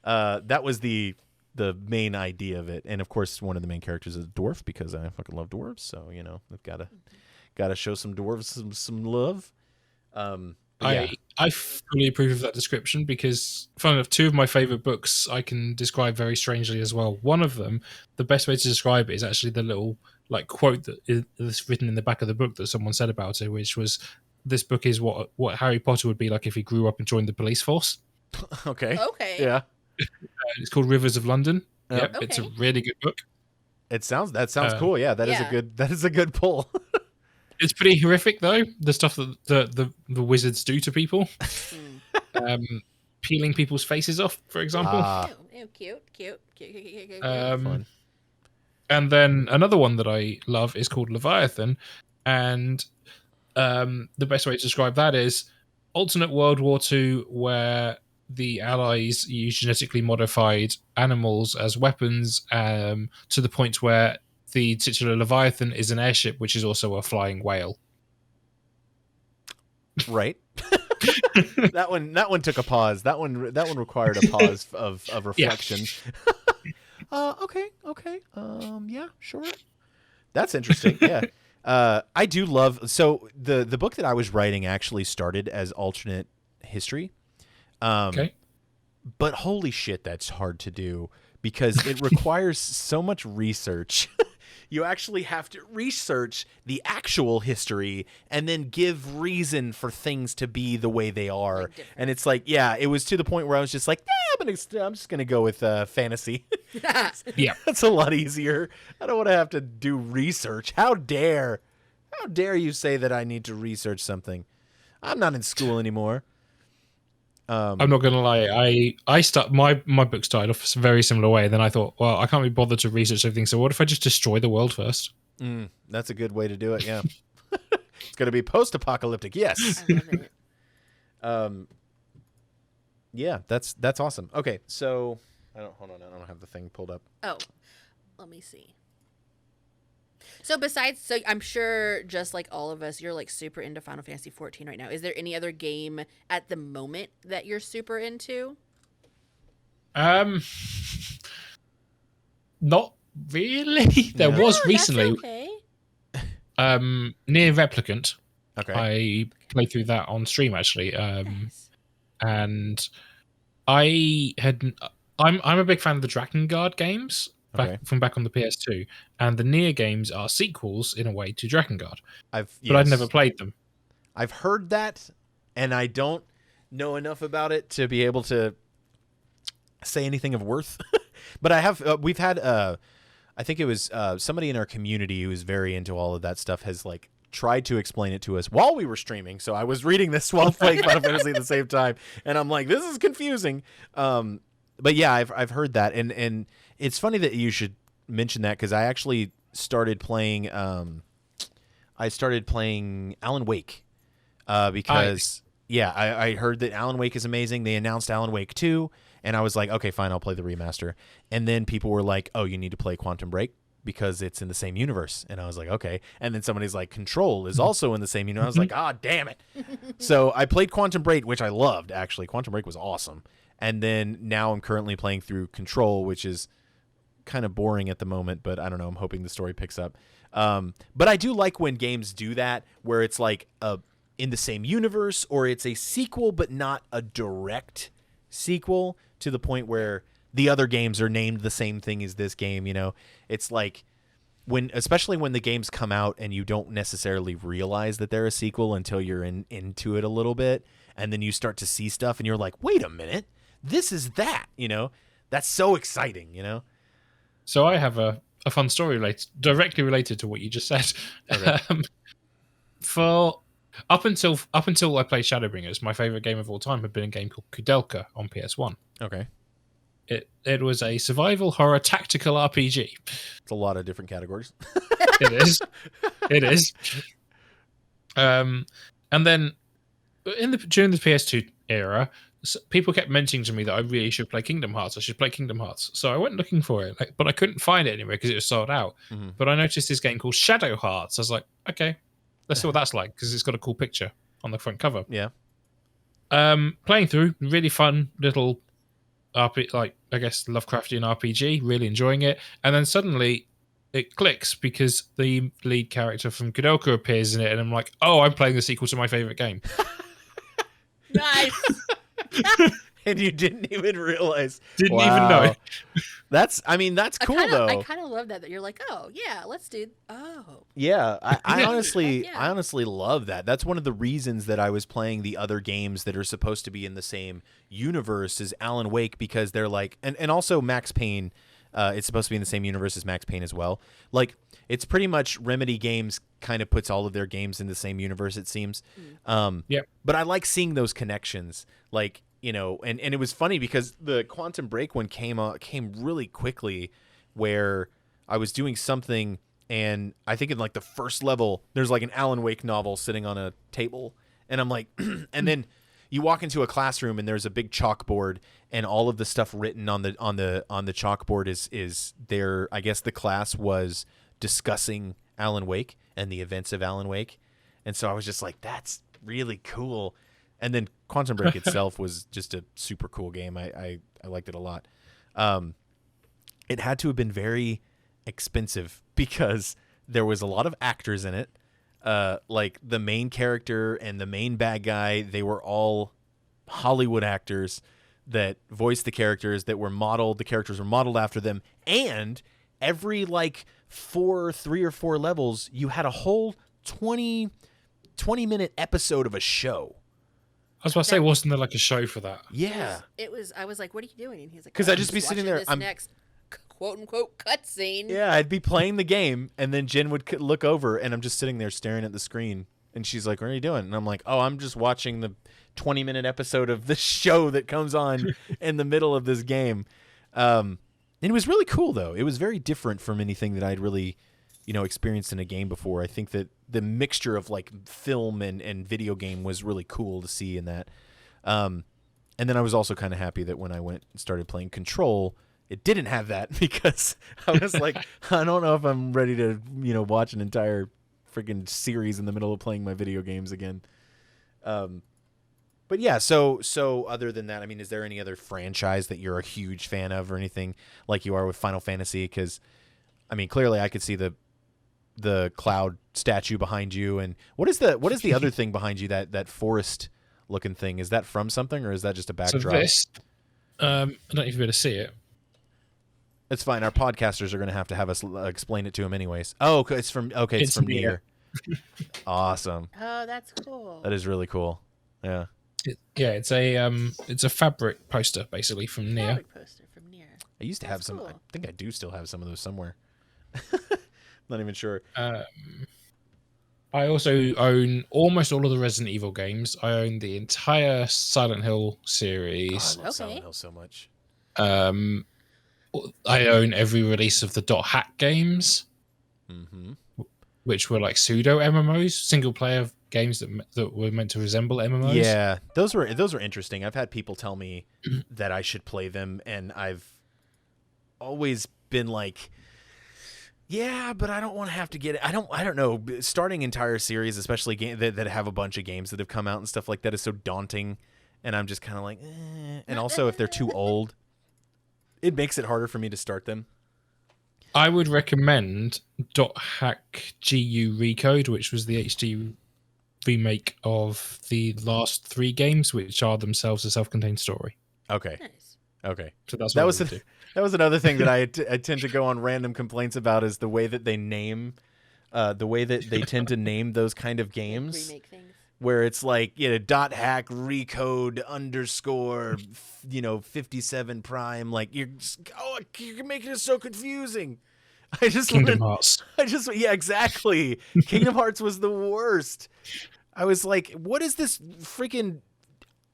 That was the main idea of it. And of course, one of the main characters is a dwarf because I fucking love dwarves. So I've got to show some dwarves some love. I fully approve of that description because, funny enough, two of my favorite books I can describe very strangely as well. One of them, the best way to describe it is actually the little like quote that is written in the back of the book that someone said about it, which was, "This book is what Harry Potter would be like if he grew up and joined the police force." Okay. Yeah. It's called Rivers of London. Yep. It's a really good book. That sounds cool. Yeah, that is a good pull. It's pretty horrific though. The stuff that the wizards do to people, peeling people's faces off, for example. Cute. Fun. And then another one that I love is called Leviathan, and the best way to describe that is alternate World War II, where the Allies use genetically modified animals as weapons, to the point where the titular Leviathan is an airship, which is also a flying whale. Right. that one took a pause. That one required a pause of reflection. Yeah. Okay. Yeah, sure. That's interesting. Yeah. I do love, so the book that I was writing actually started as alternate history. Okay. But holy shit, that's hard to do because it requires so much research. You actually have to research the actual history and then give reason for things to be the way they are. Like, and it's like, yeah, it was to the point where I was just like, I'm just going to go with fantasy. Yeah. That's a lot easier. I don't want to have to do research. How dare you say that I need to research something? I'm not in school anymore. I'm not gonna lie. My book started off a very similar way. Then I thought, well, I can't be bothered to research everything. So what if I just destroy the world first? That's a good way to do it. Yeah, it's gonna be post-apocalyptic. Yes. I love it. Yeah, that's awesome. Okay, so hold on. I don't have the thing pulled up. Oh, let me see. So I'm sure just like all of us, you're like super into Final Fantasy 14 right now. Is there any other game at the moment that you're super into? Not really. There was recently. That's okay. Near Replicant. Okay. I played through that on stream actually. Nice. And I'm a big fan of the Drakengard games. From back on the PS2, and the Nier games are sequels in a way to Drakengard. But I've never played them. I've heard that, and I don't know enough about it to be able to say anything of worth. But I have. We've had. I think it was somebody in our community who is very into all of that stuff has like tried to explain it to us while we were streaming. So I was reading this while playing Final Fantasy at the same time, and I'm like, this is confusing. But yeah, I've heard that, and it's funny that you should mention that because I actually started playing. I started playing Alan Wake because I heard that Alan Wake is amazing. They announced Alan Wake 2, and I was like, okay, fine, I'll play the remaster. And then people were like, oh, you need to play Quantum Break because it's in the same universe. And I was like, okay. And then somebody's like, Control is also in the same universe. I was like, ah, damn it. So I played Quantum Break, which I loved actually. Quantum Break was awesome. And then now I'm currently playing through Control, which is kind of boring at the moment, but I don't know. I'm hoping the story picks up. But I do like when games do that, where it's like in the same universe, or it's a sequel, but not a direct sequel to the point where the other games are named the same thing as this game. You know, it's like especially when the games come out and you don't necessarily realize that they're a sequel until you're into it a little bit, and then you start to see stuff and you're like, wait a minute. This is that, you know, that's so exciting, you know? So I have a fun story directly related to what you just said. Okay. For up until I played Shadowbringers, my favorite game of all time had been a game called Kudelka on PS1. Okay. It was a survival horror tactical RPG. It's a lot of different categories. It is. And then during the PS2 era, people kept mentioning to me that I really should play Kingdom Hearts. I should play Kingdom Hearts. So I went looking for it, but I couldn't find it anywhere because it was sold out. Mm-hmm. But I noticed this game called Shadow Hearts. I was like, okay, let's see what that's like because it's got a cool picture on the front cover. Yeah. Playing through, really fun little RPG, like I guess Lovecraftian RPG. Really enjoying it, and then suddenly it clicks because the lead character from Kudelka appears in it, and I'm like, oh, I'm playing the sequel to my favorite game. Nice. And you didn't even realize. Didn't even know. That's cool though. I kind of love that you're like, oh yeah, let's do. Oh yeah, I honestly, yeah. I honestly love that. That's one of the reasons that I was playing the other games that are supposed to be in the same universe as Alan Wake, because they're like, and also Max Payne. It's supposed to be in the same universe as Max Payne as well. Like, it's pretty much Remedy Games kind of puts all of their games in the same universe, it seems. Yep. But I like seeing those connections. Like, you know, and it was funny because the Quantum Break one came really quickly, where I was doing something, and I think in like the first level, there's like an Alan Wake novel sitting on a table, and I'm like, and then you walk into a classroom and there's a big chalkboard, and all of the stuff written on the chalkboard is there. I guess the class was discussing Alan Wake and the events of Alan Wake, and so I was just like, that's really cool. And then Quantum Break itself was just a super cool game. I liked it a lot. It had to have been very expensive because there was a lot of actors in it. Like the main character and the main bad guy, they were all Hollywood actors that voiced the characters, that were modeled. The characters were modeled after them. And every like 3 or 4 levels, you had a whole 20-minute episode of a show. I was about to say, wasn't there like a show for that? Yeah. It was. I was like, "What are you doing?" And he's like, Because I'd just be sitting there. This next quote unquote cutscene. Yeah, I'd be playing the game, and then Jen would look over, and I'm just sitting there staring at the screen, and she's like, "What are you doing?" And I'm like, "Oh, I'm just watching the 20-minute episode of this show that comes on in the middle of this game." And it was really cool, though. It was very different from anything that I'd really, experienced in a game before. I think that the mixture of like film and video game was really cool to see in that. And then I was also kind of happy that when I went and started playing Control, it didn't have that, because I was like, I don't know if I'm ready to, watch an entire freaking series in the middle of playing my video games again. But yeah, so other than that, I mean, is there any other franchise that you're a huge fan of or anything like you are with Final Fantasy? Because, I mean, clearly I could see the cloud statue behind you, and what is the other thing behind you, that forest looking thing? Is that from something, or is that just a backdrop? So this, I don't know if you're able to see it. It's fine. Our podcasters are going to have us explain it to them anyways. Oh, it's from Nier. Awesome. Oh, that's cool. That is really cool. Yeah. It's a fabric poster basically from Nier. Fabric poster from Nier. I used to have some. Cool. I think I do still have some of those somewhere. Not even sure. I also own almost all of the Resident Evil games. I own the entire Silent Hill series. Oh, I love Silent Hill so much. I own every release of the .hack games, which were like pseudo MMOs, single player games that were meant to resemble MMOs. Yeah, those were interesting. I've had people tell me that I should play them, and I've always been like, yeah, but I don't want to have to get it. I don't know. Starting entire series, especially that have a bunch of games that have come out and stuff like that, is so daunting, and I'm just kind of like, eh. And also, if they're too old, it makes it harder for me to start them. I would recommend .hack GU Recode, which was the HD remake of the last 3 games, which are themselves a self-contained story. Okay. Nice. Okay. So that's what that was another thing that I tend to go on random complaints about, is the way that they name, the way that they tend to name those kind of games. Remake things. Where it's like, .hack recode _ 57 prime. Like, you're making it so confusing. Kingdom Hearts. Yeah, exactly. Kingdom Hearts was the worst. I was like, what is this freaking,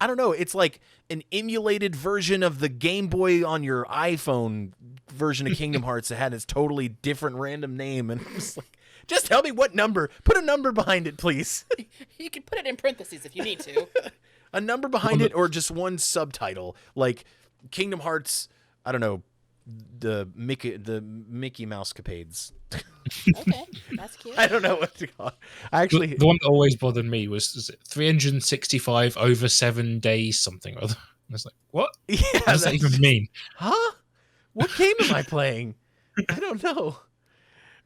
I don't know. It's like an emulated version of the Game Boy on your iPhone version of Kingdom Hearts that had its totally different random name. And it's like, just tell me what number. Put a number behind it, please. You can put it in parentheses if you need to. A number behind it, or just one subtitle, like Kingdom Hearts. I don't know, the Mickey Mouse capades. Okay, that's cute. I don't know what to call it. Actually, the one that always bothered me was 365 over 7 days something or other. I was like, what? Yeah, what does that even mean? Huh? What game am I playing? I don't know.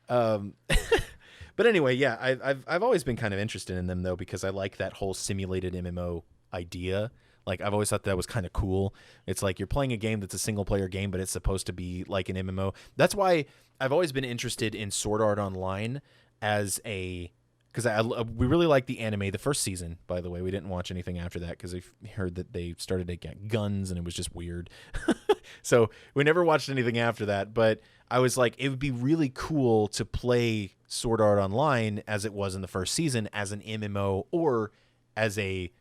But anyway, yeah, I've always been kind of interested in them though, because I like that whole simulated MMO idea. Like, I've always thought that was kind of cool. It's like you're playing a game that's a single-player game, but it's supposed to be like an MMO. That's why I've always been interested in Sword Art Online as a... Because we really liked the anime, the first season, by the way. We didn't watch anything after that because we heard that they started to get guns, and it was just weird. So we never watched anything after that. But I was like, it would be really cool to play Sword Art Online as it was in the first season as an MMO or as a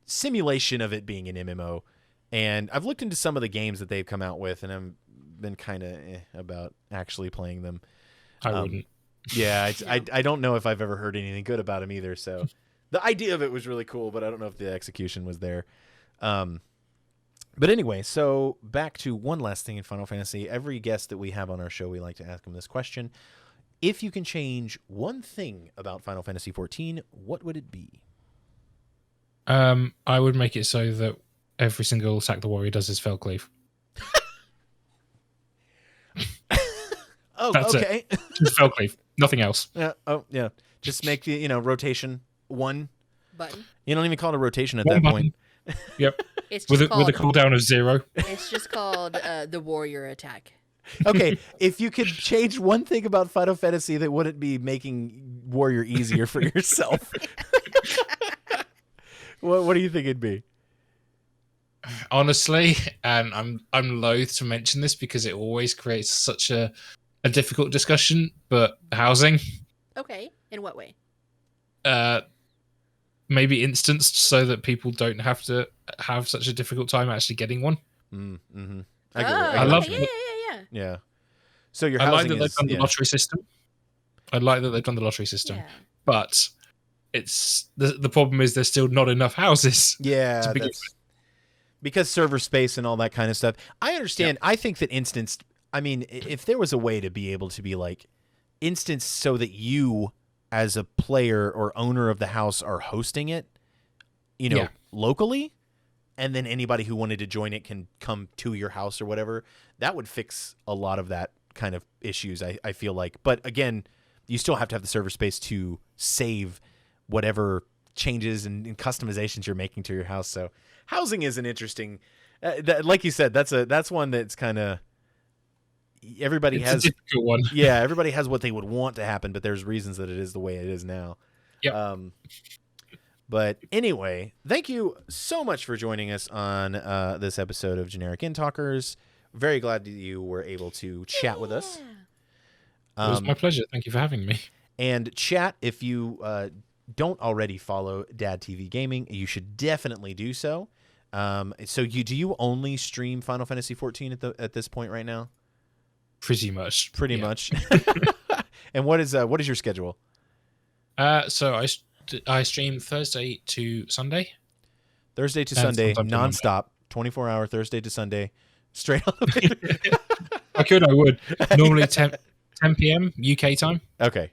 simulation of it being an MMO. And I've looked into some of the games that they've come out with, and I've been kind of about actually playing them. I wouldn't. Yeah, I don't know if I've ever heard anything good about them either. So the idea of it was really cool, but I don't know if the execution was there. But anyway, so back to one last thing in Final Fantasy. Every guest that we have on our show, we like to ask them this question. If you can change one thing about Final Fantasy XIV, what would it be? I would make it so that every single Sack the Warrior does his fell cleave. Oh, that's okay. It. Just fell cleave, nothing else. Yeah. Oh, yeah. Just make the rotation one button. You don't even call it a rotation at One that button. point. Yep. It's with just a cooldown of 0. It's just called the warrior attack. Okay, if you could change one thing about Final Fantasy that wouldn't be making warrior easier for yourself, what do you think it'd be? Honestly, and I'm loath to mention this because it always creates such a difficult discussion, but housing. Okay, in what way? Maybe instanced so that people don't have to have such a difficult time actually getting one. Mm-hmm. I love it. Yeah. So your I like housing that they've done the lottery system. Yeah. But it's the problem is there's still not enough houses. Yeah, to begin that's because server space and all that kind of stuff. I understand. Yeah. I think that instance. I mean, if there was a way to be able to be like instance so that you as a player or owner of the house are hosting it, locally, and then anybody who wanted to join it can come to your house or whatever, that would fix a lot of that kind of issues, I feel like. But again, you still have to have the server space to save whatever changes and customizations you're making to your house. So housing is an interesting, like you said, that's one that's kind of, everybody has a difficult one. Yeah, everybody has what they would want to happen, but there's reasons that it is the way it is now. Yep. But anyway, thank you so much for joining us on this episode of JenEric Endtalkers. Very glad that you were able to chat with us. It was my pleasure. Thank you for having me. And chat, if you don't already follow toDadTVGaming, you should definitely do so. So do you only stream Final Fantasy XIV at this point right now? Pretty much. Pretty much. And what is your schedule? So I stream Thursday to Sunday. Thursday to Sunday, nonstop, 24-hour Thursday to Sunday, straight on the way. I would. Normally 10 p.m. UK time. Okay.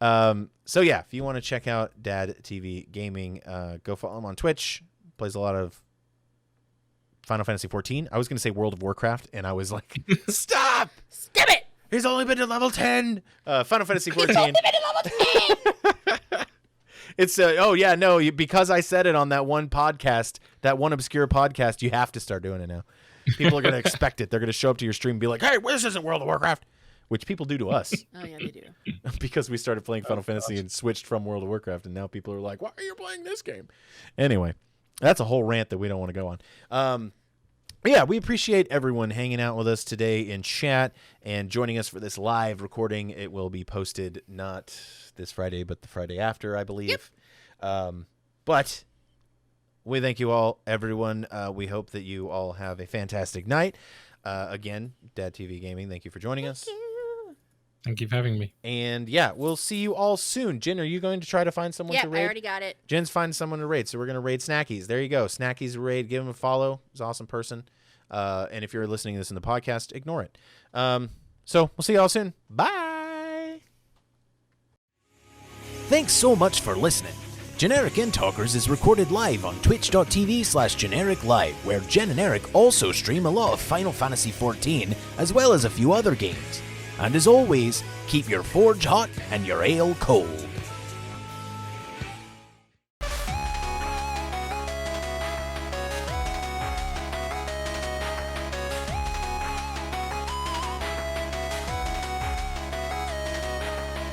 So yeah, if you want to check out toDadTVGaming, go follow him on Twitch. Plays a lot of Final Fantasy XIV. I was going to say World of Warcraft, and I was like, stop it! He's only been to level 10. Final Fantasy XIV. He's only been to level 10. It's because I said it on that one podcast, that one obscure podcast, you have to start doing it now. People are going to expect it. They're going to show up to your stream and be like, hey, this isn't World of Warcraft, which people do to us. Oh, yeah, they do. Because we started playing Final Fantasy and switched from World of Warcraft, and now people are like, why are you playing this game? Anyway, that's a whole rant that we don't want to go on. Yeah, we appreciate everyone hanging out with us today in chat and joining us for this live recording. It will be posted not this Friday, but the Friday after, I believe. Yep. But we thank you all, everyone. We hope that you all have a fantastic night. Again, toDadTVGaming, thank you for joining us. Thank you for having me. And yeah, we'll see you all soon. Jen, are you going to try to find someone to raid? Yeah, I already got it. Jen's finding someone to raid, so we're going to raid Snackies. There you go. Snackies raid. Give him a follow. He's an awesome person. And if you're listening to this in the podcast, ignore it. So we'll see you all soon. Bye. Thanks so much for listening. JenEric Endtalkers is recorded live on twitch.tv/JenEricLive, where Jen and Eric also stream a lot of Final Fantasy XIV, as well as a few other games. And as always, keep your forge hot and your ale cold.